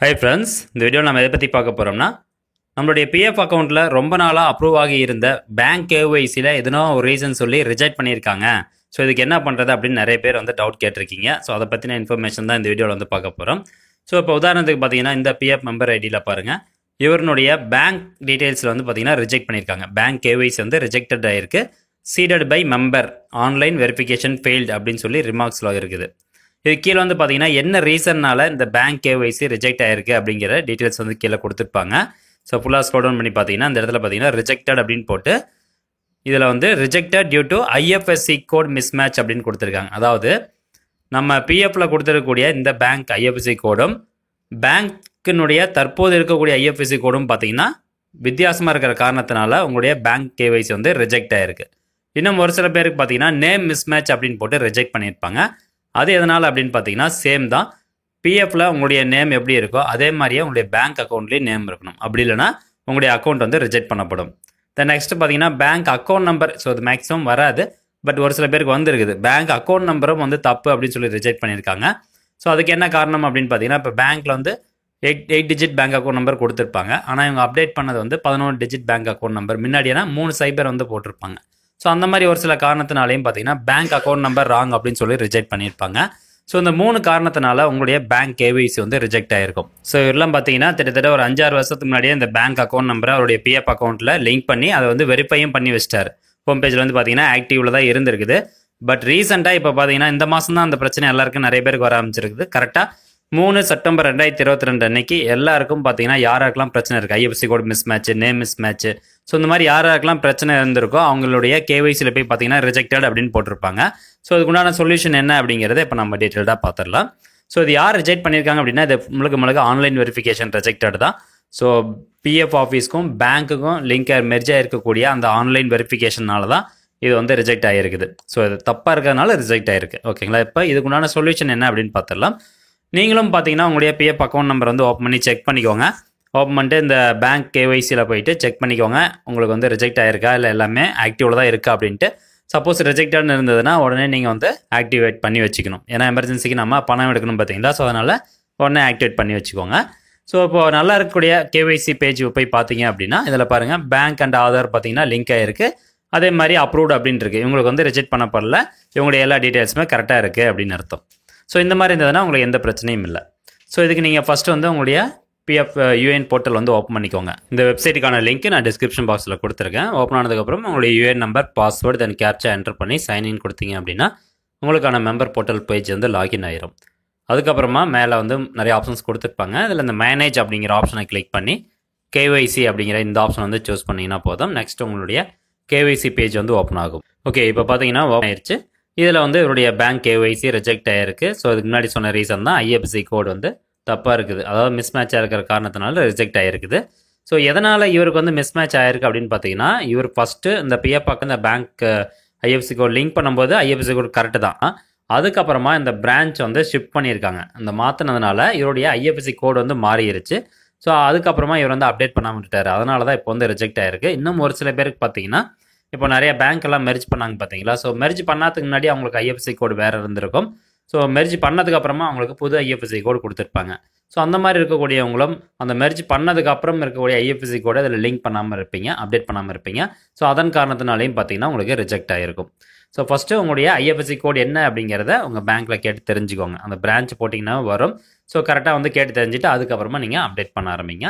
Hi friends, இந்த video நம்ம எதை பற்றி பார்க்க போகிறோம்னா, நம்மளுடைய பிஎஃப் அக்கௌண்ட்டில் ரொம்ப நாளாக அப்ரூவ் ஆகி இருந்த பேங்க் கேஒய்சியில் எதுனோ ஒரு ரீசன் சொல்லி ரிஜெக்ட் பண்ணியிருக்காங்க. ஸோ இதுக்கு என்ன பண்ணுறது அப்படின்னு நிறைய பேர் டவுட் கேட்டிருக்கீங்க. ஸோ அதை பற்றின இன்ஃபர்மேஷன் தான் இந்த வீடியோவில் பார்க்க போகிறோம். ஸோ இப்போ உதாரணத்துக்கு பார்த்தீங்கன்னா, இந்த பிஎஃப் மெம்பர் ஐடியில் பாருங்கள், இவருடைய பேங்க் டீட்டெயில்ஸில் பார்த்தீங்கன்னா ரிஜெக்ட் பண்ணியிருக்காங்க. பேங்க் கேஒய்சி ரிஜெக்டட் ஆகிருக்கு. Seeded by member online verification failed அப்படின்னு சொல்லி ரிமார்க்ஸில் இருக்குது. இது கீழே பார்த்தீங்கன்னா என்ன ரீசன்னால இந்த பேங்க் கேஒய்சி ரிஜெக்ட் ஆயிருக்கு அப்படிங்கிற டீட்டெயில்ஸ் கீழே கொடுத்துருப்பாங்க. ஸோ ஃபுல்லாக ஸ்க்ரோல் டவுன் பண்ணி பார்த்தீங்கன்னா இந்த இடத்துல பார்த்தீங்கன்னா ரிஜெக்டட் அப்படின்னு போட்டு இதில் rejected due to IFSC code mismatch அப்படின்னு கொடுத்துருக்காங்க. அதாவது நம்ம பிஎஃப்பில் கொடுத்துருக்கக்கூடிய இந்த பேங்க் ஐஎஃப்எஸ்சி கோடும் பேங்க்கினுடைய தற்போது இருக்கக்கூடிய ஐஎஃப்எஸ்சி கோடும் பார்த்தீங்கன்னா வித்தியாசமாக இருக்கிற காரணத்தினால உங்களுடைய பேங்க் கேஒய்சி ரிஜெக்ட் ஆயிருக்கு. இன்னும் ஒரு சில பேருக்கு பார்த்தீங்கன்னா நேம் மிஸ்மேட்ச் அப்படின்னு போட்டு ரிஜெக்ட் பண்ணியிருப்பாங்க. அது எதனால் அப்படின்னு பார்த்தீங்கன்னா சேம் தான். பிஎஃப்ல உங்களுடைய நேம் எப்படி இருக்கோ அதே மாதிரியே உங்களுடைய பேங்க் அக்கௌண்ட்லேயும் நேம் இருக்கணும். அப்படி இல்லைனா உங்களுடைய அக்கௌண்ட் ரிஜெக்ட் பண்ணப்படும். தென் நெக்ஸ்ட் பார்த்தீங்கன்னா பேங்க் அக்கௌண்ட் நம்பர். ஸோ அது மேக்ஸிமம் வராது, பட் ஒரு சில பேருக்கு வந்துருக்குது. பேங்க் அக்கௌண்ட் நம்பரும் தப்பு அப்படின்னு சொல்லி ரிஜெக்ட் பண்ணியிருக்காங்க. ஸோ அதுக்கு என்ன காரணம் அப்படின்னு பார்த்தீங்கன்னா, இப்போ பேங்க்கில் 8 டிஜிட் பேங்க் அக்கௌண்ட் நம்பர் கொடுத்துருப்பாங்க. ஆனால் இவங்க அப்டேட் பண்ணது 11 டிஜிட் பேங்க் அக்கௌண்ட் நம்பர், முன்னாடினா 3 சைபர் போட்டிருப்பாங்க. ஸோ அந்த மாதிரி ஒரு சில காரணத்தினாலையும் பார்த்தீங்கன்னா பேங்க் அக்கௌண்ட் நம்பர் ராங் அப்படின்னு சொல்லி ரிஜெக்ட் பண்ணியிருப்பாங்க. ஸோ இந்த 3 காரணத்தினால உங்களுடைய பேங்க் கேஒய்சி ரிஜெக்ட் ஆகிருக்கும். ஸோ இதெல்லாம் பார்த்தீங்கன்னா கிட்டத்தட்ட ஒரு 5-6 வருஷத்துக்கு முன்னாடியே இந்த பேங்க் அக்கௌண்ட் நம்பரை அவருடைய பிஎஃப் அக்கௌண்ட்டில் லிங்க் பண்ணி அதை வெரிஃபையும் பண்ணி வச்சிட்டாரு. ஹோம் பேஜில் பார்த்தீங்கன்னா ஆக்டிவில் தான் இருந்திருக்குது. பட் ரீசெண்டாக இப்போ பார்த்தீங்கன்னா இந்த மாதம் தான் அந்த பிரச்சனை எல்லாருக்கும் நிறைய பேருக்கு வர ஆரம்பிச்சிருக்குது. கரெக்டாக 3 செப்டம்பர் 2022 அன்னைக்கு எல்லாருக்கும் பார்த்தீங்கன்னா யாருக்கெல்லாம் பிரச்சனை இருக்குது, IFSC code mismatch, name mismatch, so இந்த மாதிரி யாருக்கெல்லாம் பிரச்சனை இருந்திருக்கோ அவங்களுடைய கேஒய்சியில் போய் பார்த்தீங்கன்னா ரிஜெக்டட் அப்படின்னு போட்டிருப்பாங்க. ஸோ அதுக்குண்டான சொல்யூஷன் என்ன அப்படிங்கிறத இப்போ நம்ம டீட்டெயில்டாக பார்த்துடலாம். ஸோ இது யார் ரிஜெக்ட் பண்ணியிருக்காங்க அப்படின்னா, இது முழுக்க ஆன்லைன் வெரிஃபிகேஷன் ரிஜெக்டட் தான். ஸோ பிஎஃப் ஆஃபீஸ்க்கும் பேங்க்குக்கும் லிங்க் மெர்ஜாக இருக்கக்கூடிய அந்த ஆன்லைன் வெரிஃபிகேஷனால தான் இது ரிஜெக்ட் ஆகிருக்குது. ஸோ இது தப்பாக இருக்கிறதுனால ரிஜெக்ட் ஆகிருக்கு. ஓகேங்களா? இப்போ இதுக்குண்டான சொல்யூஷன் என்ன அப்படின்னு பார்த்துடலாம். நீங்களும் பார்த்தீங்கன்னா உங்களுடைய பிஎஃப் அக்கௌண்ட் நம்பர் ஓப்பன் பண்ணி செக் பண்ணிக்கோங்க. ஓப்பன் பண்ணிட்டு இந்த பேங்க் கேஒய்சியில் போயிட்டு செக் பண்ணிக்கோங்க, உங்களுக்கு ரிஜெக்ட் ஆகிருக்கா இல்லை எல்லாமே ஆக்டிவில் தான் இருக்கா அப்படின்ட்டு. சப்போஸ் ரிஜெக்டாக இருந்ததுன்னா உடனே நீங்கள் ஆக்டிவேட் பண்ணி வச்சுக்கணும். ஏன்னா எமர்ஜென்சிக்கு நம்ம பணம் எடுக்கணும் பார்த்தீங்களா. ஸோ அதனால் உடனே ஆக்டிவேட் பண்ணி வச்சுக்கோங்க. ஸோ இப்போது நல்லா இருக்கக்கூடிய கேஒய்சி பேஜ் போய் பார்த்தீங்க அப்படின்னா இதில் பாருங்கள் பேங்க் அண்ட் ஆதார் பார்த்தீங்கன்னா லிங்க் ஆகிருக்கு. அதே மாதிரி அப்ரூவ்டு அப்படின்னு இருக்குது. இவங்களுக்கு ரிஜெக்ட் பண்ணப்படல, இவங்களுடைய எல்லா டீட்டெயில்ஸுமே கரெக்டாக இருக்குது அப்படின்னு அர்த்தம். ஸோ இந்த மாதிரி இருந்ததுன்னா உங்களுக்கு எந்த பிரச்சனையும் இல்லை. ஸோ இதுக்கு நீங்கள் ஃபஸ்ட்டு உங்களுடைய பிஎஃப் யூஏஎன் போர்ட்டல் ஓப்பன் பண்ணிக்கோங்க. இந்த வெப்சைட்டுக்கான லிங்க் நான் டிஸ்கிரிப்ஷன் பாக்ஸில் கொடுத்துருக்கேன். ஓப்பன் ஆனதுக்கப்புறம் உங்களுடைய யூஏஎன் நம்பர், பாஸ்வேர்டு, தென் கேப்சா என்டர் பண்ணி சைன்இன் கொடுத்தீங்க அப்படின்னா உங்களுக்கான மெம்பர் போர்ட்டல் பேஜ் லாகின் ஆயிரும். அதுக்கப்புறமா மேலே நிறைய ஆப்ஷன்ஸ் கொடுத்துருப்பாங்க. அதில் இந்த மேனேஜ் அப்படிங்கிற ஆப்ஷனை கிளிக் பண்ணி கேஒய்சி அப்படிங்கிற இந்த ஆப்ஷன் சூஸ் பண்ணிங்கன்னா போதும். நெக்ஸ்ட் உங்களுடைய கேஒய்சி பேஜ் ஓப்பன் ஆகும். ஓகே, இப்போ பார்த்தீங்கன்னா ஓப்பன் ஆயிடுச்சு. இதில் இவருடைய பேங்க் கேஒய்சி ரிஜெக்ட் ஆகிருக்கு. ஸோ இதுக்கு முன்னாடி சொன்ன ரீசன் தான் ஐஎஃப்எஸ்சி கோடு தப்பாக இருக்குது, அதாவது மிஸ் மேட்சாக இருக்கிற காரணத்தினால ரிஜெக்ட் ஆகிருக்குது. ஸோ எதனால் இவருக்கு மிஸ் மேட்ச் ஆகிருக்கு அப்படின்னு பார்த்தீங்கன்னா, இவர் ஃபஸ்ட்டு இந்த பிஎஃப்க்கு இந்த பேங்க் ஐஎஃப்எஸ்சி கோட் லிங்க் பண்ணும்போது ஐஎஃப்எஸ்சி கோட் கரெக்டு தான். அதுக்கப்புறமா இந்த பிரான்ச் ஷிஃப்ட் பண்ணியிருக்காங்க. இந்த மாற்றினதுனால இவருடைய ஐஎஃப்எஸ்சி கோடு மாறிடுச்சு. ஸோ அதுக்கப்புறமா இவர் அப்டேட் பண்ணாமல் விட்டுட்டார். அதனால தான் இப்போ ரிஜெக்ட் ஆகிருக்கு. இன்னும் ஒரு சில பேருக்கு பார்த்தீங்கன்னா இப்போ நிறைய பேங்க் எல்லாம் மெர்ஜ் பண்ணாங்க பார்த்தீங்களா. ஸோ மெர்ஜ் பண்ணாதுக்கு முன்னாடி அவங்களுக்கு ஐஎஃப்எஸ்சி கோடு வேறு இருந்திருக்கும். ஸோ மெர்ஜ் பண்ணதுக்கு அப்புறமா அவங்களுக்கு புது ஐஎஃப்எஸ்சி கோடு கொடுத்துருப்பாங்க. ஸோ அந்த மாதிரி இருக்கக்கூடியவங்களும் அந்த மெர்ஜ் பண்ணதுக்கு அப்புறம் இருக்கக்கூடிய ஐஎஃப்எஸ்சி கோடு அதில் லிங்க் பண்ணாமல் இருப்பீங்க, அப்டேட் பண்ணாமல் இருப்பீங்க. ஸோ அதன் காரணத்தினாலையும் பார்த்தீங்கன்னா உங்களுக்கு ரிஜெக்ட் ஆகிருக்கும். ஸோ ஃபஸ்ட்டு உங்களுடைய ஐஎஃப்எஸ்சி கோடு என்ன அப்படிங்கிறத உங்கள் பேங்க்கில் கேட்டு தெரிஞ்சுக்கோங்க. அந்த பிரான்ச் போட்டிங்கன்னா வரும். ஸோ கரெக்டாக கேட்டு தெரிஞ்சுட்டு அதுக்கப்புறமா நீங்கள் அப்டேட் பண்ண ஆரம்பிங்க.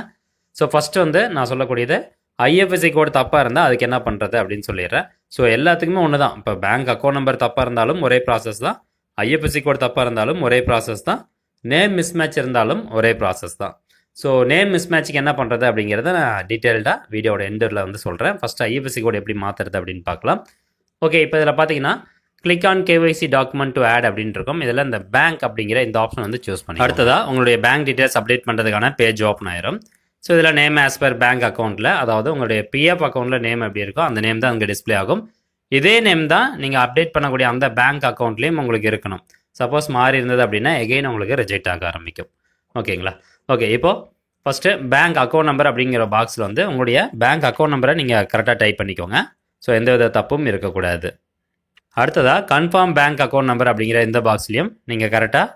ஸோ ஃபஸ்ட்டு நான் சொல்லக்கூடியது ஐஎஃப்எஸ்சி கோடு தப்பாக இருந்தால் அதுக்கு என்ன பண்ணுறது அப்படின்னு சொல்லிடுறேன். ஸோ எல்லாத்துக்குமே ஒன்று தான். இப்போ பேங்க் அக்கௌண்ட் நம்பர் தப்பாக இருந்தாலும் ஒரே ப்ராசஸ் தான், ஐஎஃப்எஸ்சி கோடு தப்பாக இருந்தாலும் ஒரே ப்ராசஸ் தான், நேம் மிஸ் மேட்ச் இருந்தாலும் ஒரே ப்ராசஸ் தான். ஸோ நேம் மிஸ் மேட்ச்சுக்கு என்ன பண்ணுறது அப்படிங்கிறத நான் டீட்டெயில்டாக வீடியோட எண்டில் சொல்கிறேன். ஃபஸ்ட்டு ஐஎஃப்எஸ்சி கோடு எப்படி மாற்றுறது அப்படின்னு பார்க்கலாம். ஓகே, இப்போ இதில் பார்த்தீங்கன்னா click on KYC document to add அப்படின்னு இருக்கும். இதில் இந்த பேங்க் அப்படிங்கிற இந்த ஆப்ஷன் சூஸ் பண்ணி அடுத்ததாக உங்களுடைய பேங்க் டீட்டெயில்ஸ் அப்டேட் பண்ணுறதுக்கான பேஜ் ஓப்பன் ஆயிரும். ஸோ இதில் நேம் ஆஸ் பர் பேங்க் அக்கௌண்ட்டில், அதாவது உங்களுடைய பிஎஃப் அக்கௌண்ட்டில் நேம் எப்படி இருக்கோ அந்த நேம் தான் அங்கே டிஸ்பிளே ஆகும். இதே நேம் தான் நீங்கள் அப்டேட் பண்ணக்கூடிய அந்த பேங்க் அக்கௌண்ட்லேயும் உங்களுக்கு இருக்கணும். சப்போஸ் மாறி இருந்தது அப்படின்னா எகெயின் உங்களுக்கு ரிஜெக்ட் ஆக ஆரம்பிக்கும். ஓகேங்களா? ஓகே, இப்போது ஃபஸ்ட்டு பேங்க் அக்கௌண்ட் நம்பர் அப்படிங்கிற பாக்ஸில் உங்களுடைய பேங்க் அக்கௌண்ட் நம்பரை நீங்கள் கரெக்டாக டைப் பண்ணிக்கோங்க. ஸோ எந்த வித தப்பும் இருக்கக்கூடாது. அடுத்ததாக கன்ஃபார்ம் பேங்க் அக்கௌண்ட் நம்பர் அப்படிங்கிற இந்த பாக்ஸ்லேயும் நீங்கள் கரெக்டாக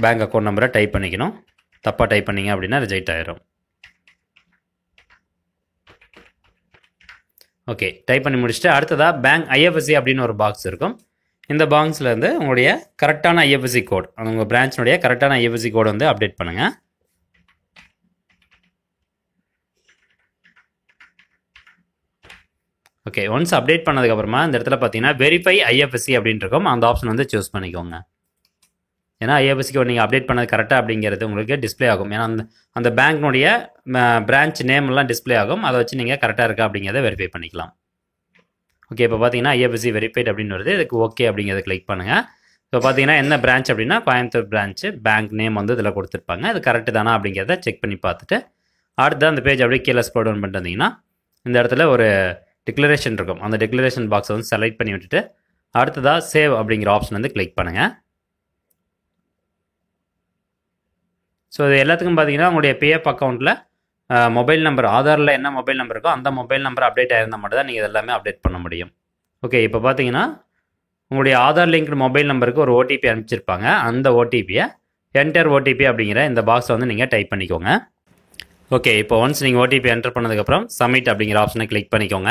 பேங்க் அக்கௌண்ட் நம்பரை டைப் பண்ணிக்கணும். தப்பாக டைப் பண்ணிங்க அப்படின்னா ரிஜெக்ட் ஆயிரும். ஓகே, டைப் பண்ணி முடிச்சுட்டு அடுத்ததாக பேங்க் ஐஎஃப்எஸ்சி அப்படின்னு ஒரு பாக்ஸ் இருக்கும். இந்த பாக்ஸ்லேருந்து உங்களுடைய கரெக்டான ஐஎஃப்எஸ்சி கோட், உங்கள் பிரான்ச்சினுடைய கரெக்டான ஐஎஃப்எஸ்சி கோட் வந்து அப்டேட் பண்ணுங்கள். ஓகே, ஒன்ஸ் அப்டேட் பண்ணதுக்கப்புறமா இந்த இடத்துல பார்த்தீங்கன்னா வெரிஃபை ஐஎஃப்எஸ்சி அப்படின்னு இருக்கும். அந்த ஆப்ஷன் வந்து சூஸ் பண்ணிக்கோங்க. ஏன்னா ஐஎஃப்எஸ்சி கோட் நீங்கள் அப்டேட் பண்ணது கரெக்டாக அப்படிங்கிறது உங்களுக்கு டிஸ்பிளே ஆகும். ஏன்னா அந்த பேங்க்னுடைய பிரான்ச் நேம்லாம் டிஸ்பிளே ஆகும். அதை வச்சு நீங்கள் கரெக்டாக இருக்கா அப்படிங்கிறத வெரிஃபை பண்ணிக்கலாம். ஓகே, இப்போ பார்த்தீங்கன்னா ஐஎஃப்எஸ்சி வெரிஃபைட் அப்படின்னு வருது. இதுக்கு ஓகே அப்படிங்கிறத கிளிக் பண்ணுங்கள். இப்போ பார்த்தீங்கன்னா என்ன பிரான்ச் அப்படின்னா கோயம்புத்தூர் பிரான்ச்சு. பேங்க் நேம் வந்து இதில் கொடுத்துருப்பாங்க. இது கரெக்டு தானா அப்படிங்கிறத செக் பண்ணி பார்த்துட்டு அடுத்து அந்த பேஜ் அப்படியே கீழே ஸ்க்ரோல் டவுன் பண்ணிட்டு வந்தீங்கன்னா இந்த இடத்துல ஒரு டிக்ளரேஷன் இருக்கும். அந்த டிக்ளரேஷன் பாக்ஸை வந்து செலக்ட் பண்ணி விட்டுட்டு அடுத்ததாக சேவ் அப்படிங்கிற ஆப்ஷன் வந்து கிளிக் பண்ணுங்கள். ஸோ இது எல்லாத்துக்கும் பார்த்தீங்கன்னா உங்களுடைய பிஎஃப் அக்கௌண்ட்டில் மொபைல் நம்பர், ஆதாரில் என்ன மொபைல் நம்பர் இருக்கோ அந்த மொபைல் நம்பர் அப்டேட் ஆயிருந்தால் மட்டும் தான் நீங்கள் எல்லாமே அப்டேட் பண்ண முடியும். ஓகே, இப்போ பார்த்தீங்கன்னா உங்களுடைய ஆதார் லிங்க்டு மொபைல் நம்பருக்கு ஒரு ஓடிபி அனுப்பிச்சிருப்பாங்க. அந்த ஓடிபியை என்டர் ஓடிபி அப்படிங்கிற இந்த பாக்ஸை வந்து நீங்கள் டைப் பண்ணிக்கோங்க. ஓகே, இப்போ ஒன்ஸ் நீங்கள் ஓடிபி என்டர் பண்ணதுக்கப்புறம் சப்மிட் அப்படிங்கிற ஆப்ஷனை கிளிக் பண்ணிக்கோங்க.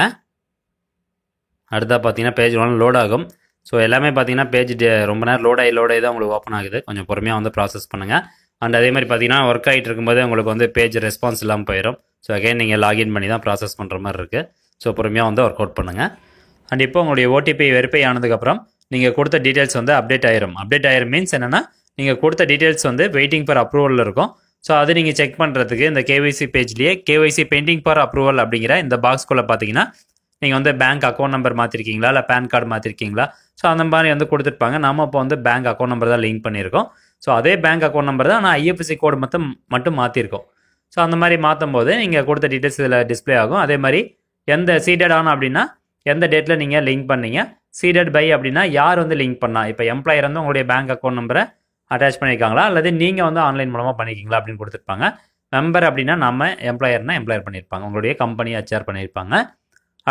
அடுத்தா பார்த்தீங்கன்னா பேஜ் ஒன்று லோட் ஆகும். ஸோ எல்லாமே பார்த்தீங்கன்னா பேஜ் ரொம்ப நேரம் லோடாகி தான் உங்களுக்கு ஓப்பன் ஆகுது. கொஞ்சம் பொறுமையாக வந்து ப்ராசஸ் பண்ணுங்கள். அண்ட் அதே மாதிரி பார்த்தீங்கன்னா ஒர்க் ஆகிட்டு இருக்கும்போது உங்களுக்கு வந்து பேஜ் ரெஸ்பான்ஸ் இல்லாமல் போயிடும். ஸோ அகைன் நீங்கள் லாகின் பண்ணி தான் ப்ராசஸ் பண்ணுற மாதிரி இருக்குது. ஸோ பொறுமையாக வந்து ஒர்க் அவுட் பண்ணுங்கள். அண்ட் இப்போ உங்களுடைய ஓடிபி வெரிஃபை ஆனதுக்கப்புறம் நீங்கள் கொடுத்த டீட்டெயில்ஸ் வந்து அப்டேட் ஆயிரும். அப்டேட் ஆயிரும் மீன்ஸ் என்னென்னா நீங்கள் கொடுத்த டீட்டெயில்ஸ் வந்து வெயிட்டிங் ஃபார் அப்ரூவலில் இருக்கும். ஸோ அது நீங்கள் செக் பண்ணுறதுக்கு இந்த கேஒய்சி பேஜ்லேயே கேஒய்சி பெண்டிங் ஃபார் அப்ரூவல் அப்படிங்கிற இந்த பாக்ஸ்குள்ளே பார்த்தீங்கன்னா நீங்கள் வந்து பேங்க் அக்கௌண்ட் நம்பர் மாற்றிருக்கீங்களா, இல்லை பேன் கார்டு மாற்றிருக்கீங்களா, ஸோ அந்த மாதிரி வந்து கொடுத்துருப்பாங்க. நம்ம இப்போ வந்து பேங்க் அக்கௌண்ட் நம்பர் தான் லிங்க் பண்ணியிருக்கோம். ஸோ அதே பேங்க் அக்கௌண்ட் நம்பர் தான், ஆனால் ஐஎஃப்எஸ்சி கோடு மட்டும் மாற்றிருக்கோம். ஸோ அந்த மாதிரி மாற்றும் போது நீங்கள் கொடுத்த டீட்டெயில்ஸ் இதில் டிஸ்பிளே ஆகும். அதே மாதிரி எந்த சீடட் ஆன் அப்படின்னா எந்த டேட்டில் நீங்கள் லிங்க் பண்ணீங்க, சீடட் பை அப்படின்னா யார் வந்து லிங்க் பண்ணா, இப்போ எம்ப்ளாயர் வந்து உங்களுடைய பேங்க் அக்கௌண்ட் நம்பரை அட்டாச் பண்ணியிருக்காங்களா அல்லது நீங்கள் வந்து ஆன்லைன் மூலமாக பண்ணியிருக்கீங்களா அப்படின்னு கொடுத்துருப்பாங்க. மெம்பர் அப்படின்னா நம்ம எம்ப்ளாயர்னா எம்ப்ளாயர் பண்ணியிருப்பாங்க, உங்களுடைய கம்பெனி ஹெச்ஆர் பண்ணியிருப்பாங்க.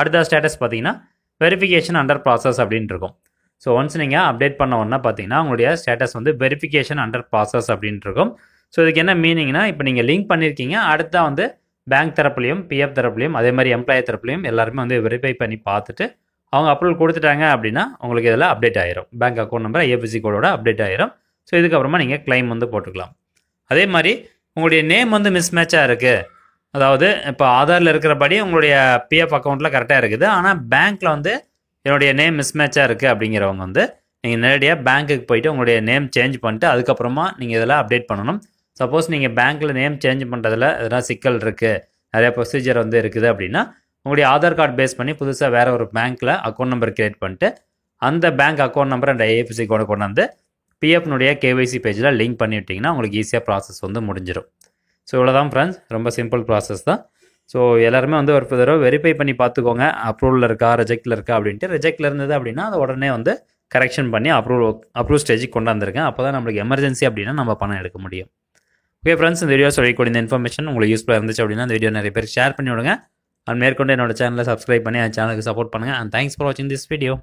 அடுத்த ஸ்டேட்டஸ் பார்த்தீங்கன்னா வெரிஃபிகேஷன் அண்டர் ப்ராசஸ் அப்படின்னு இருக்கும். ஸோ ஒன்ஸ் நீங்கள் அப்டேட் பண்ண உடனே பார்த்தீங்கன்னா உங்களுடைய ஸ்டேட்டஸ் வந்து வெரிஃபிகேஷன் அண்டர் ப்ராசஸ் அப்படின்ட்டு இருக்கும். ஸோ இதுக்கு என்ன மீனிங்னா, இப்போ நீங்கள் லிங்க் பண்ணியிருக்கீங்க, அடுத்தா வந்து பேங்க் தரப்புலையும் பிஎஃப் தரப்புலையும் அதே மாதிரி எம்ப்ளாயர் தரப்புலையும் எல்லாருமே வந்து வெரிஃபை பண்ணி பார்த்துட்டு அவங்க அப்ரூவல் கொடுத்துட்டாங்க அப்படின்னா உங்களுக்கு இதில் அப்டேட் ஆயிரும். பேங்க் அக்கௌண்ட் நம்பர் ஐஎஃப்எஸ்சி கோடோட அப்டேட் ஆயிரும். ஸோ இதுக்கப்புறமா நீங்கள் கிளைம் வந்து போட்டுக்கலாம். அதே மாதிரி உங்களுடைய நேம் வந்து மிஸ்மேட்சாக இருக்குது, அதாவது இப்போ ஆதாரில் இருக்கிறபடி உங்களுடைய பிஎஃப் அக்கௌண்ட்டில் கரெக்டாக இருக்குது, ஆனால் பேங்க்கில் வந்து என்னுடைய நேம் மிஸ்மேட்சாக இருக்குது அப்படிங்கிறவங்க வந்து நீங்கள் நேரடியாக பேங்க்குக்கு போயிட்டு உங்களுடைய நேம் சேஞ்ச் பண்ணிட்டு அதுக்கப்புறமா நீங்கள் இதெல்லாம் அப்டேட் பண்ணணும். சப்போஸ் நீங்கள் பேங்க்கில் நேம் சேஞ்ச் பண்ணுறதுல எதனா சிக்கல் இருக்குது, நிறைய ப்ரொசீஜர் வந்து இருக்குது அப்படின்னா உங்களுடைய ஆதார் கார்டு பேஸ் பண்ணி புதுசாக வேறு ஒரு பேங்க்கில் அக்கௌண்ட் நம்பர் கிரியேட் பண்ணிட்டு அந்த bank account number and IFSC கோடை கொண்டு வந்து பிஎஃப்னுடைய கேஒய்சி பேஜில் லிங்க் பண்ணி விட்டிங்கன்னா உங்களுக்கு ஈஸியாக ப்ராசஸ் வந்து முடிஞ்சிடும். ஸோ இவ்வளோதான் ஃப்ரெண்ட்ஸ், ரொம்ப சிம்பிள் ப்ராசஸ் தான். ஸோ எல்லாருமே வந்து ஒரு தடவை வெரிஃபை பண்ணி பார்த்துக்கோங்க, அப்ரூவலில் இருக்கா ரிஜெக்டில் இருக்கா அப்படின்ட்டு. ரிஜெக்டில் இருந்தது அப்படின்னா அதை உடனே வந்து கரெக்ஷன் பண்ணி அப்ரூவ் ஸ்டேஜுக்கு கொண்டாந்துருக்கேன். அப்போ தான் நம்மளுக்கு எமர்ஜென்சி அப்படின்னா நம்ம பணம் எடுக்க முடியும். ஓகே ஃப்ரெண்ட்ஸ், இந்த வீடியோ சொல்லக்கூடிய இந்த இன்ஃபர்மேஷன் உங்களுக்கு யூஸ்ஃபுல்லாக இருந்துச்சு அப்படின்னா இந்த வீடியோ நிறைய பேர் ஷேர் பண்ணி விடுங்க. அண்ட் மேற்கொண்டு என்னோட சேனலை சப்ஸ்கிரைப் பண்ணி என் சேனலுக்கு சப்போர்ட் பண்ணுங்கள். அண்ட் தேங்க்ஸ் ஃபார் வாட்சிங் திஸ் வீடியோ.